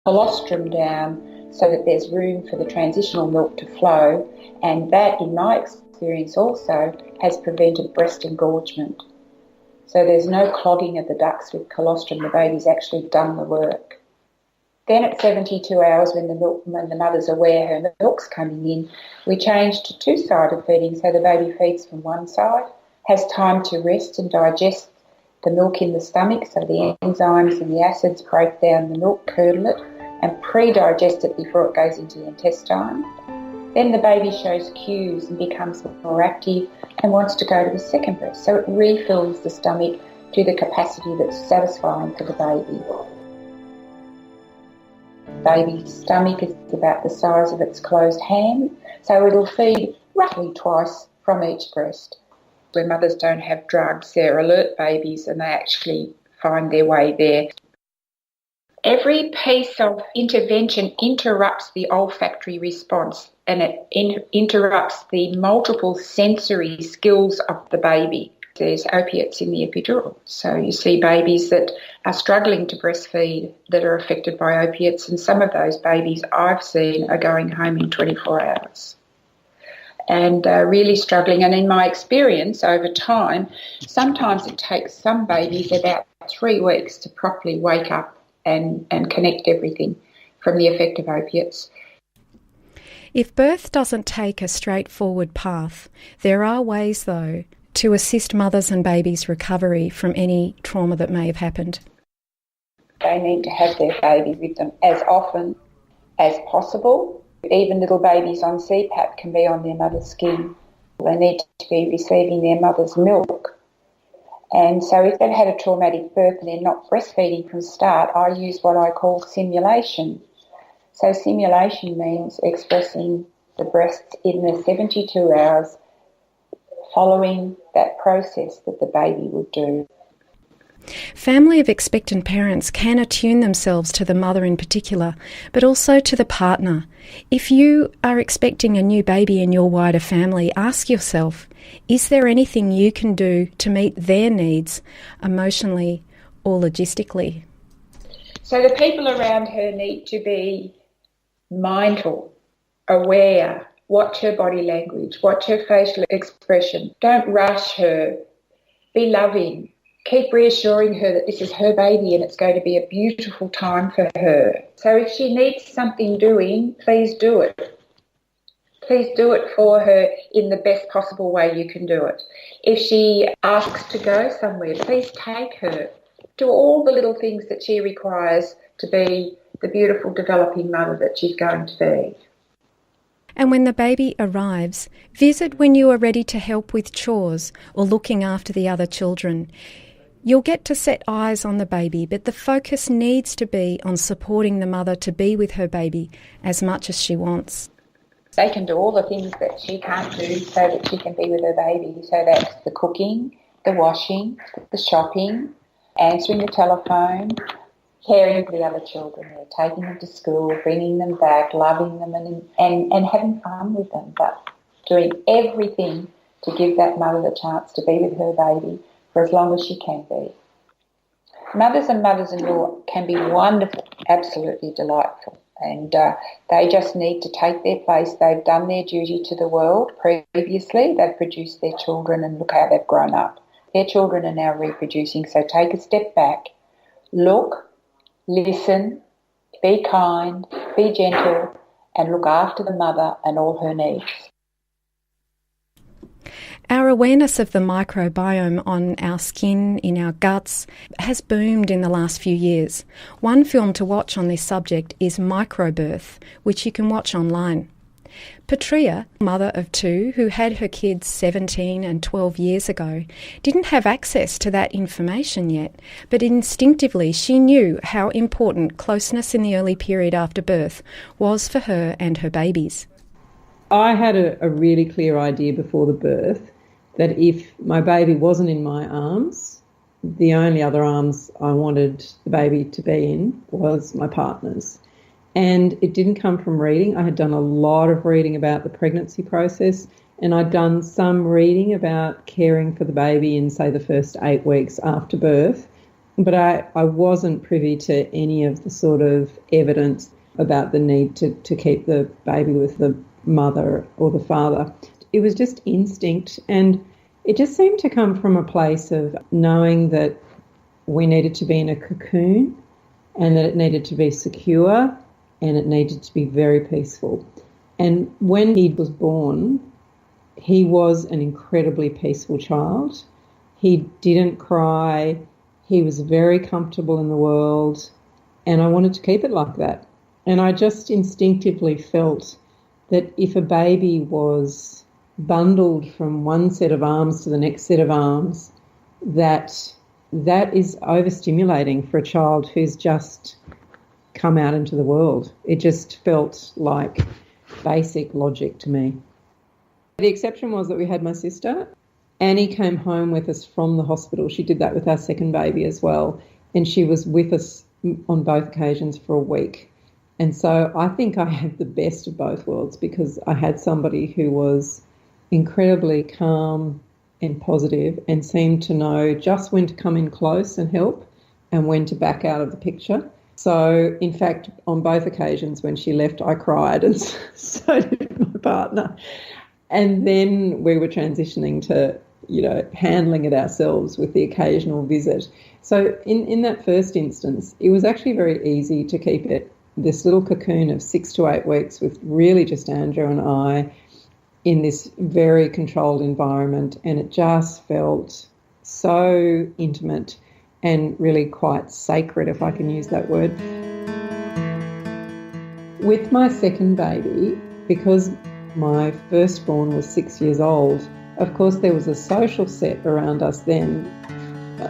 colostrum down so that there's room for the transitional milk to flow, and that, in my experience also, has prevented breast engorgement. So there's no clogging of the ducts with colostrum. The baby's actually done the work. Then at 72 hours, when the mother's aware her milk's coming in, we change to two-sided feeding, so the baby feeds from one side, has time to rest and digest the milk in the stomach, so the enzymes and the acids break down the milk, curdle it, and pre-digest it before it goes into the intestine. Then the baby shows cues and becomes more active and wants to go to the second breast, so it refills the stomach to the capacity that's satisfying for the baby. Baby's stomach is about the size of its closed hand, so it'll feed roughly twice from each breast. Where mothers don't have drugs, they're alert babies and they actually find their way there. Every piece of intervention interrupts the olfactory response, and it interrupts the multiple sensory skills of the baby. There's opiates in the epidural, so you see babies that are struggling to breastfeed that are affected by opiates, and some of those babies I've seen are going home in 24 hours. And really struggling. And in my experience over time, sometimes it takes some babies about 3 weeks to properly wake up and connect everything from the effect of opiates. If birth doesn't take a straightforward path, there are ways, though, to assist mothers and babies' recovery from any trauma that may have happened. They need to have their baby with them as often as possible. Even little babies on CPAP can be on their mother's skin. They need to be receiving their mother's milk. And so if they've had a traumatic birth and they're not breastfeeding from start, I use what I call simulation. So simulation means expressing the breasts in the 72 hours following that process that the baby would do. Family of expectant parents can attune themselves to the mother in particular, but also to the partner. If you are expecting a new baby in your wider family, ask yourself, is there anything you can do to meet their needs emotionally or logistically? So the people around her need to be mindful, aware, watch her body language, watch her facial expression. Don't rush her. Be loving. Keep reassuring her that this is her baby and it's going to be a beautiful time for her. So if she needs something doing, please do it. Please do it for her in the best possible way you can do it. If she asks to go somewhere, please take her. Do all the little things that she requires to be the beautiful developing mother that she's going to be. And when the baby arrives, visit when you are ready to help with chores or looking after the other children. You'll get to set eyes on the baby, but the focus needs to be on supporting the mother to be with her baby as much as she wants. They can do all the things that she can't do so that she can be with her baby. So that's the cooking, the washing, the shopping, answering the telephone, caring for the other children, taking them to school, bringing them back, loving them and having fun with them, but doing everything to give that mother the chance to be with her baby for as long as she can be. Mothers and mothers-in-law can be wonderful, absolutely delightful, and they just need to take their place. They've done their duty to the world previously. They've produced their children and look how they've grown up. Their children are now reproducing, so take a step back, look, listen, be kind, be gentle, and look after the mother and all her needs. Our awareness of the microbiome on our skin, in our guts, has boomed in the last few years. One film to watch on this subject is Microbirth, which you can watch online. Petreas, mother of 2 who had her kids 17 and 12 years ago, didn't have access to that information yet, but instinctively she knew how important closeness in the early period after birth was for her and her babies. I had a really clear idea before the birth that if my baby wasn't in my arms, the only other arms I wanted the baby to be in was my partner's. And it didn't come from reading. I had done a lot of reading about the pregnancy process, and I'd done some reading about caring for the baby in, say, the first 8 weeks after birth, But I wasn't privy to any of the sort of evidence about the need to keep the baby with the mother or the father. It was just instinct, and it just seemed to come from a place of knowing that we needed to be in a cocoon and that it needed to be secure and it needed to be very peaceful. And when he was born, he was an incredibly peaceful child. He didn't cry. He was very comfortable in the world, and I wanted to keep it like that. And I just instinctively felt that if a baby was bundled from one set of arms to the next set of arms, that is overstimulating for a child who's just come out into the world. It just felt like basic logic to me. The exception was that we had my sister. Annie came home with us from the hospital. She did that with our second baby as well, and she was with us on both occasions for a week. And so I think I had the best of both worlds, because I had somebody who was incredibly calm and positive and seemed to know just when to come in close and help and when to back out of the picture. So, in fact, on both occasions when she left, I cried, and so did my partner. And then we were transitioning to, handling it ourselves with the occasional visit. So in that first instance, it was actually very easy to keep it, this little cocoon of 6 to 8 weeks, with really just Andrew and I in this very controlled environment, and it just felt so intimate and really quite sacred, if I can use that word. With my second baby, because my firstborn was 6 years old, of course there was a social set around us then,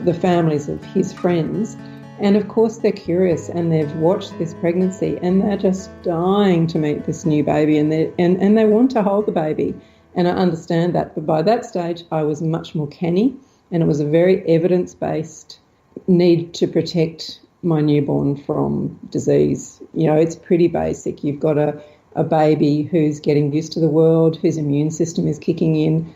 the families of his friends, and of course they're curious and they've watched this pregnancy and they're just dying to meet this new baby, and they want to hold the baby. And I understand that, but by that stage I was much more canny, and it was a very evidence-based need to protect my newborn from disease. It's pretty basic. You've got a baby who's getting used to the world, whose immune system is kicking in.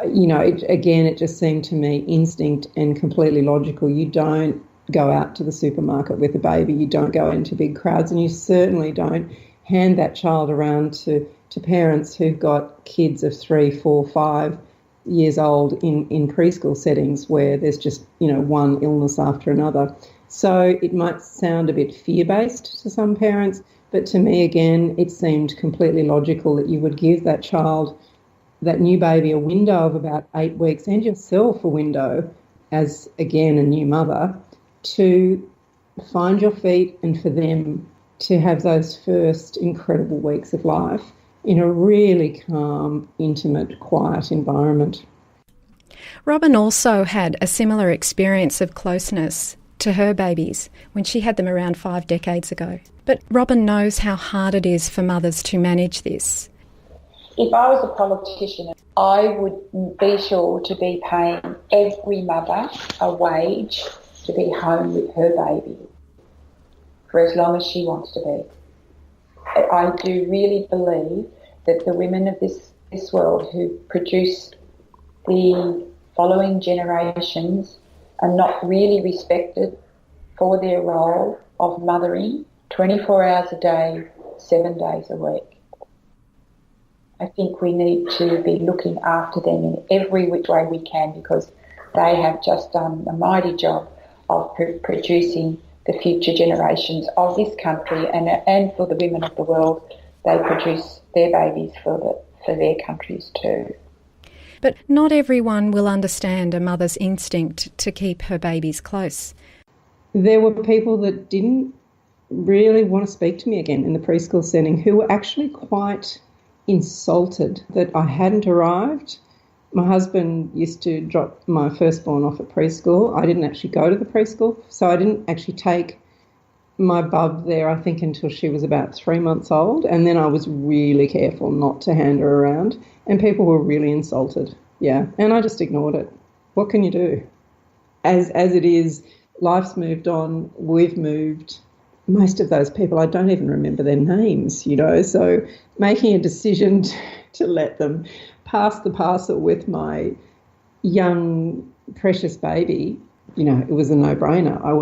It just seemed to me instinct and completely logical. You don't go out to the supermarket with a baby, you don't go into big crowds, and you certainly don't hand that child around to parents who've got kids of 3, 4, 5 years old in preschool settings where there's just, one illness after another. So it might sound a bit fear-based to some parents, but to me, again, it seemed completely logical that you would give that child, that new baby, a window of about 8 weeks, and yourself a window as, again, a new mother, to find your feet and for them to have those first incredible weeks of life in a really calm, intimate, quiet environment. Robyn also had a similar experience of closeness to her babies when she had them around 5 decades ago. But Robyn knows how hard it is for mothers to manage this. If I was a politician, I would be sure to be paying every mother a wage to be home with her baby for as long as she wants to be. I do really believe that the women of this world who produce the following generations are not really respected for their role of mothering 24 hours a day, 7 days a week. I think we need to be looking after them in every which way we can, because they have just done a mighty job of producing the future generations of this country, and for the women of the world, they produce their babies for their countries too. But not everyone will understand a mother's instinct to keep her babies close. There were people that didn't really want to speak to me again in the preschool setting, who were actually quite insulted that I hadn't arrived. My husband used to drop my firstborn off at preschool. I didn't actually go to the preschool, so I didn't actually take my bub there, I think, until she was about 3 months old, and then I was really careful not to hand her around, and people were really insulted, and I just ignored it. What can you do? As it is, life's moved on, we've moved. Most of those people, I don't even remember their names, so making a decision to let them pass the parcel with my young, precious baby it was a no-brainer. I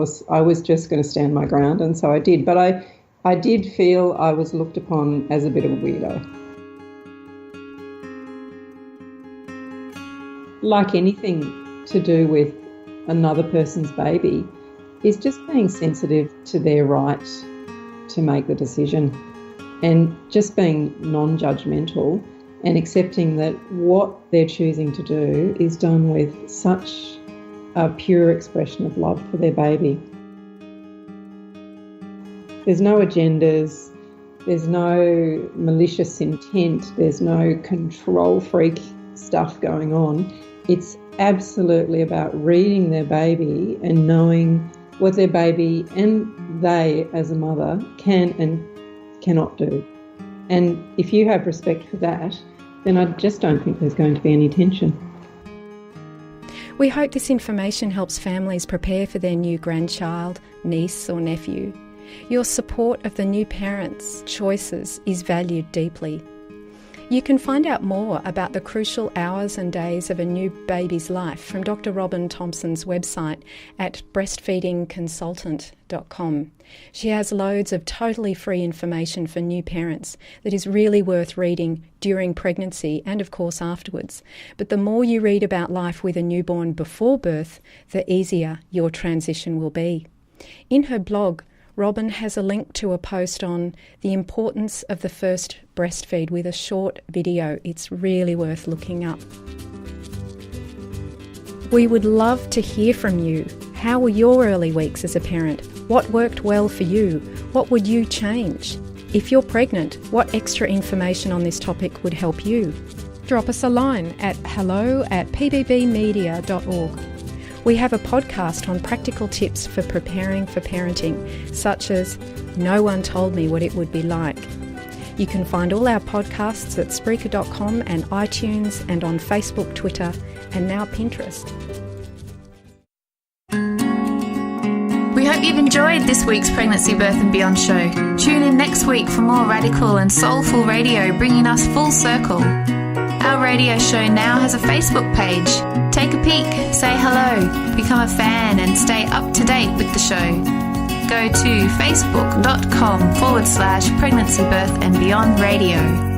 was just going to stand my ground, and so I did. But I did feel I was looked upon as a bit of a weirdo. Like anything to do with another person's baby, is just being sensitive to their right to make the decision, and just being non-judgmental and accepting that what they're choosing to do is done with such a pure expression of love for their baby. There's no agendas, there's no malicious intent, there's no control freak stuff going on. It's absolutely about reading their baby and knowing what their baby and they as a mother can and cannot do. And if you have respect for that, then I just don't think there's going to be any tension. We hope this information helps families prepare for their new grandchild, niece or nephew. Your support of the new parents' choices is valued deeply. You can find out more about the crucial hours and days of a new baby's life from Dr Robyn Thompson's website at breastfeedingconsultant.com. She has loads of totally free information for new parents that is really worth reading during pregnancy and of course afterwards. But the more you read about life with a newborn before birth, the easier your transition will be. In her blog, Robyn has a link to a post on the importance of the first breastfeed with a short video. It's really worth looking up. We would love to hear from you. How were your early weeks as a parent? What worked well for you? What would you change? If you're pregnant, what extra information on this topic would help you? Drop us a line at hello@pbbmedia.org. We have a podcast on practical tips for preparing for parenting, such as No One Told Me What It Would Be Like. You can find all our podcasts at Spreaker.com and iTunes, and on Facebook, Twitter, and now Pinterest. We hope you've enjoyed this week's Pregnancy, Birth and Beyond show. Tune in next week for more radical and soulful radio, bringing us full circle. Our radio show now has a Facebook page. Take a peek, say hello, become a fan and stay up to date with the show. Go to facebook.com/Pregnancy, Birth and Beyond Radio.